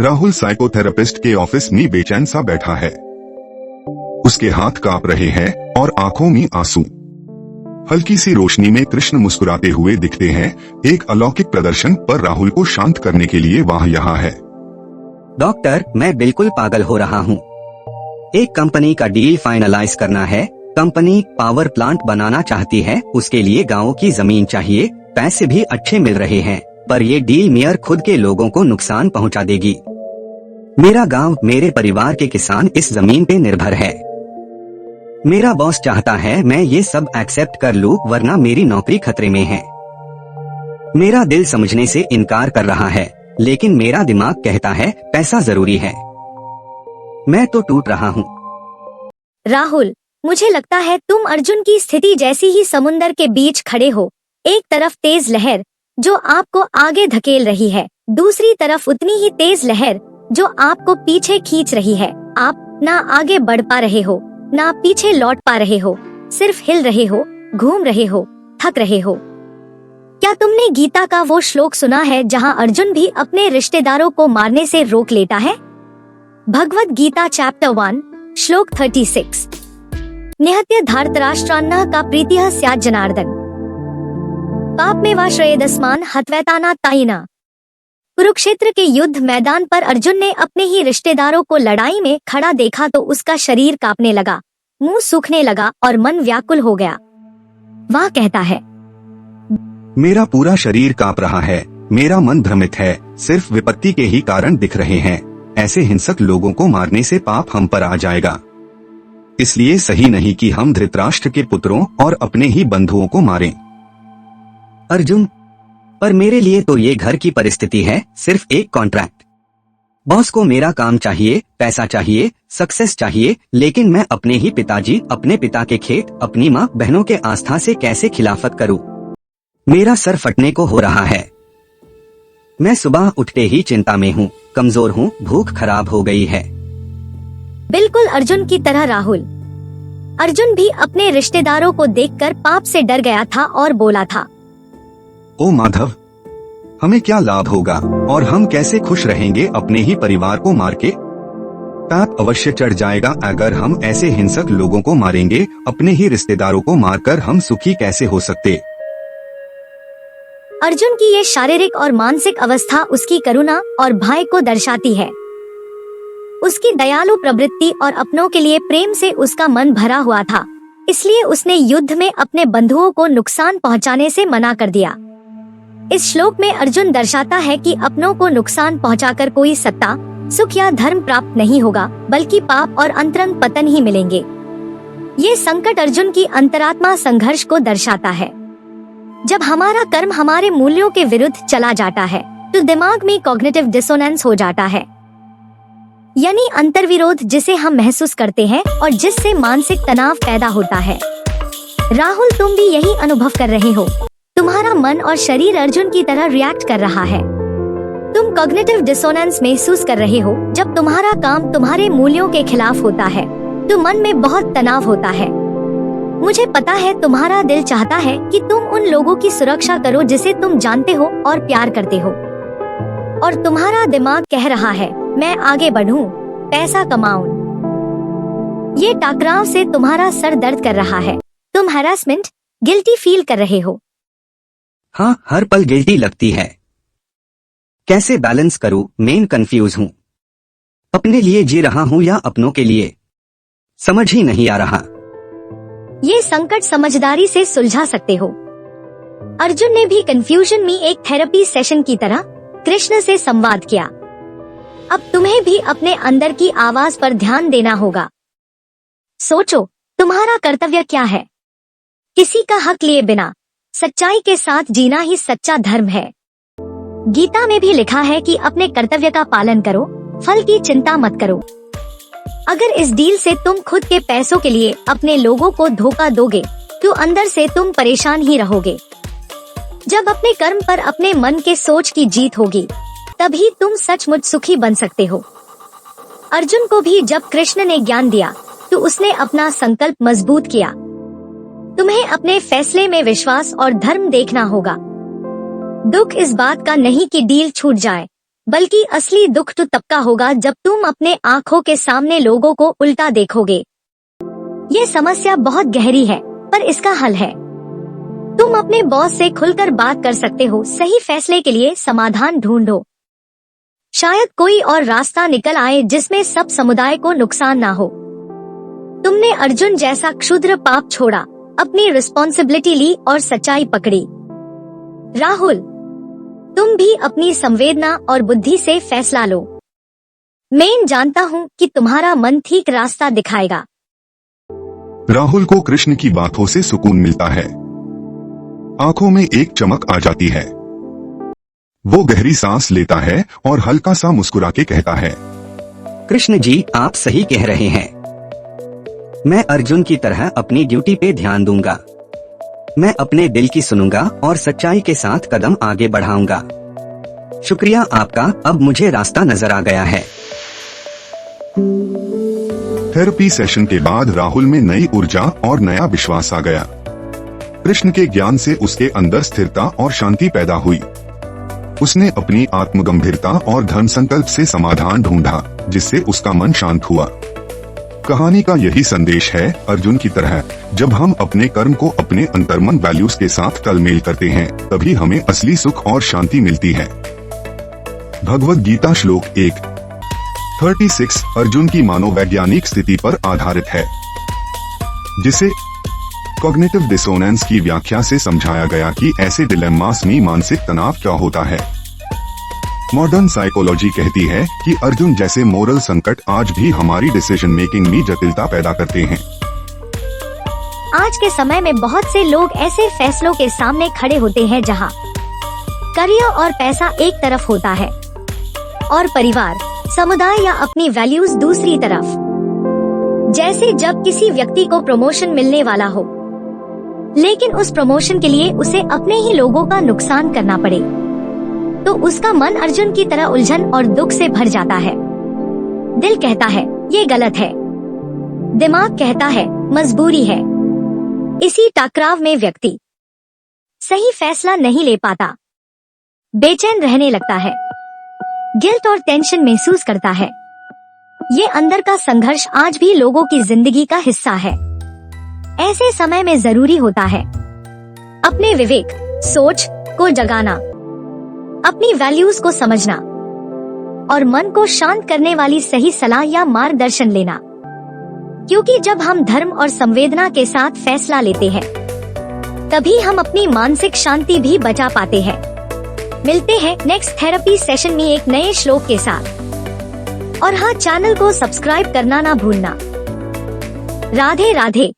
Rahul psychotherapist के office में बेचैन सा बैठा है। उसके हाथ कांप रहे हैं और आंखों में आंसू। हल्की सी रोशनी में कृष्ण मुस्कुराते हुए दिखते हैं, एक अलौकिक प्रदर्शन पर राहुल को शांत करने के लिए वह यहाँ है। डॉक्टर, मैं बिल्कुल पागल हो रहा हूँ। एक कंपनी का डील फाइनलाइज करना है। कंपनी पावर प्लांट बनाना चाहती है, उसके लिए गांवों की जमीन चाहिए। पैसे भी अच्छे मिल रहे हैं, पर ये डील मेयर खुद के लोगों को नुकसान पहुंचा देगी। मेरा गांव, मेरे परिवार के किसान इस जमीन पे निर्भर है। मेरा बॉस चाहता है मैं ये सब एक्सेप्ट कर लूं, वरना मेरी नौकरी खतरे में है। मेरा दिल समझने से इनकार कर रहा है, लेकिन मेरा दिमाग कहता है पैसा जरूरी है। मैं तो टूट रहा हूँ। राहुल, मुझे लगता है तुम अर्जुन की स्थिति जैसी ही समुंदर के बीच खड़े हो। एक तरफ तेज लहर जो आपको आगे धकेल रही है, दूसरी तरफ उतनी ही तेज लहर जो आपको पीछे खींच रही है। आप ना आगे बढ़ पा रहे हो, ना पीछे लौट पा रहे हो, सिर्फ हिल रहे हो, घूम रहे हो, थक रहे हो। क्या तुमने गीता का वो श्लोक सुना है जहाँ अर्जुन भी अपने रिश्तेदारों को मारने से रोक लेता है? भगवद गीता चैप्टर 1 श्लोक 36। निहत्य धार्तराष्ट्रान्नः का प्रीतिः स्यात् जनार्दन पाप में वा श्रेयदस्मान हत्वैताना तायिना। कुरुक्षेत्र के युद्ध मैदान पर अर्जुन ने अपने ही रिश्तेदारों को लड़ाई में खड़ा देखा तो उसका शरीर कांपने लगा, मुंह सूखने लगा और मन व्याकुल हो गया। वह कहता है, मेरा पूरा शरीर कांप रहा है, मेरा मन भ्रमित है, सिर्फ विपत्ति के ही कारण दिख रहे हैं। ऐसे हिंसक लोगों को मारने से पाप हम पर आ जाएगा। इसलिए सही नहीं कि हम धृतराष्ट्र के पुत्रों और अपने ही बंधुओं को मारें। अर्जुन, पर मेरे लिए तो ये घर की परिस्थिति है, सिर्फ एक कॉन्ट्रैक्ट। बॉस को मेरा काम चाहिए, पैसा चाहिए, सक्सेस चाहिए, लेकिन मैं अपने ही पिताजी, अपने पिता के खेत, अपनी माँ बहनों के आस्था से कैसे खिलाफत करूं? मेरा सर फटने को हो रहा है। मैं सुबह उठते ही चिंता में हूँ, कमजोर हूँ, भूख खराब हो गई है। बिल्कुल अर्जुन की तरह राहुल। अर्जुन भी अपने रिश्तेदारों को देखकर पाप से डर गया था और बोला था, ओ माधव, हमें क्या लाभ होगा और हम कैसे खुश रहेंगे अपने ही परिवार को मार के? पाप अवश्य चढ़ जाएगा अगर हम ऐसे हिंसक लोगों को मारेंगे। अपने ही रिश्तेदारों को मारकर हम सुखी कैसे हो सकते? अर्जुन की ये शारीरिक और मानसिक अवस्था उसकी करुणा और भय को दर्शाती है। उसकी दयालु प्रवृत्ति और अपनों के लिए प्रेम से उसका मन भरा हुआ था, इसलिए उसने युद्ध में अपने बंधुओं को नुकसान पहुंचाने से मना कर दिया। इस श्लोक में अर्जुन दर्शाता है कि अपनों को नुकसान पहुंचाकर कोई सत्ता, सुख या धर्म प्राप्त नहीं होगा, बल्कि पाप और अंतरंग पतन ही मिलेंगे। ये संकट अर्जुन की अंतरात्मा संघर्ष को दर्शाता है। जब हमारा कर्म हमारे मूल्यों के विरुद्ध चला जाता है तो दिमाग में कॉग्निटिव डिसोनेंस हो जाता है, यानी अंतर्विरोध, जिसे हम महसूस करते हैं और जिससे मानसिक तनाव पैदा होता है। राहुल, तुम भी यही अनुभव कर रहे हो। तुम्हारा मन और शरीर अर्जुन की तरह रिएक्ट कर रहा है। तुम कॉग्निटिव डिसोनेंस महसूस कर रहे हो। जब तुम्हारा काम तुम्हारे मूल्यों के खिलाफ होता है तो मन में बहुत तनाव होता है। मुझे पता है तुम्हारा दिल चाहता है कि तुम उन लोगों की सुरक्षा करो जिसे तुम जानते हो और प्यार करते हो, और तुम्हारा दिमाग कह रहा है मैं आगे बढ़ूं, पैसा कमाऊं। ये टकराव से तुम्हारा सर दर्द कर रहा है। तुम हैरेसमेंट, गिल्टी फील कर रहे हो। हाँ, हर पल गिल्टी लगती है। कैसे बैलेंस करूं? मैं कंफ्यूज हूँ। अपने लिए जी रहा हूँ या अपनों के लिए, समझ ही नहीं आ रहा। ये संकट समझदारी से सुलझा सकते हो। अर्जुन ने भी कंफ्यूजन में एक थेरेपी सेशन की तरह कृष्ण से संवाद किया। अब तुम्हें भी अपने अंदर की आवाज पर ध्यान देना होगा। सोचो, तुम्हारा कर्तव्य क्या है? किसी का हक लिए बिना सच्चाई के साथ जीना ही सच्चा धर्म है। गीता में भी लिखा है कि अपने कर्तव्य का पालन करो, फल की चिंता मत करो। अगर इस डील से तुम खुद के पैसों के लिए अपने लोगों को धोखा दोगे तो अंदर से तुम परेशान ही रहोगे। जब अपने कर्म पर अपने मन के सोच की जीत होगी, तभी तुम सचमुच सुखी बन सकते हो। अर्जुन को भी जब कृष्ण ने ज्ञान दिया तो उसने अपना संकल्प मजबूत किया। तुम्हें अपने फैसले में विश्वास और धर्म देखना होगा। दुख इस बात का नहीं कि डील छूट जाए, बल्कि असली दुख तो तब का होगा जब तुम अपने आंखों के सामने लोगों को उल्टा देखोगे। ये समस्या बहुत गहरी है, पर इसका हल है। तुम अपने बॉस से खुलकर बात कर सकते हो, सही फैसले के लिए समाधान ढूंढो। शायद कोई और रास्ता निकल आए जिसमें सब समुदाय को नुकसान ना हो। तुमने अर्जुन जैसा क्षुद्र पाप छोड़ा, अपनी रिस्पॉन्सिबिलिटी ली और सच्चाई पकड़ी। राहुल, तुम भी अपनी संवेदना और बुद्धि से फैसला लो। मैं जानता हूँ कि तुम्हारा मन ठीक रास्ता दिखाएगा। राहुल को कृष्ण की बातों से सुकून मिलता है। आंखों में एक चमक आ जाती है। वो गहरी सांस लेता है और हल्का सा मुस्कुरा के कहता है, कृष्ण जी, आप सही कह रहे हैं। मैं अर्जुन की तरह अपनी ड्यूटी पे ध्यान दूंगा। मैं अपने दिल की सुनूंगा और सच्चाई के साथ कदम आगे बढ़ाऊंगा। शुक्रिया आपका, अब मुझे रास्ता नजर आ गया है। थेरेपी सेशन के बाद राहुल में नई ऊर्जा और नया विश्वास आ गया। कृष्ण के ज्ञान से उसके अंदर स्थिरता और शांति पैदा हुई। उसने अपनी आत्मगंभीरता और धर्म संकल्प से समाधान ढूंढा, जिससे उसका मन शांत हुआ। कहानी का यही संदेश है, अर्जुन की तरह जब हम अपने कर्म को अपने अंतर्मन वैल्यूज के साथ तालमेल करते हैं, तभी हमें असली सुख और शांति मिलती है। भगवद गीता श्लोक 1:36 अर्जुन की मनोवैज्ञानिक स्थिति पर आधारित है, जिसे कॉग्निटिव डिसोनेंस की व्याख्या से समझाया गया कि ऐसे डिलेम्मास में मानसिक तनाव क्या होता है। मॉडर्न साइकोलॉजी कहती है कि अर्जुन जैसे मोरल संकट आज भी हमारी डिसीजन मेकिंग में जटिलता पैदा करते हैं। आज के समय में बहुत से लोग ऐसे फैसलों के सामने खड़े होते हैं जहां करियर और पैसा एक तरफ होता है और परिवार, समुदाय या अपनी वैल्यूज दूसरी तरफ। जैसे जब किसी व्यक्ति को प्रमोशन मिलने वाला हो, लेकिन उस प्रमोशन के लिए उसे अपने ही लोगों का नुकसान करना पड़े, तो उसका मन अर्जुन की तरह उलझन और दुख से भर जाता है। दिल कहता है ये गलत है, दिमाग कहता है मजबूरी है। इसी टकराव में व्यक्ति सही फैसला नहीं ले पाता, बेचैन रहने लगता है, गिल्ट और टेंशन महसूस करता है। ये अंदर का संघर्ष आज भी लोगों की जिंदगी का हिस्सा है। ऐसे समय में जरूरी होता है अपने विवेक, सोच को जगाना, अपनी वैल्यूज को समझना और मन को शांत करने वाली सही सलाह या मार्गदर्शन लेना। क्योंकि जब हम धर्म और संवेदना के साथ फैसला लेते हैं, तभी हम अपनी मानसिक शांति भी बचा पाते हैं। मिलते हैं नेक्स्ट थेरेपी सेशन में एक नए श्लोक के साथ। और हाँ, चैनल को सब्सक्राइब करना ना भूलना। राधे राधे।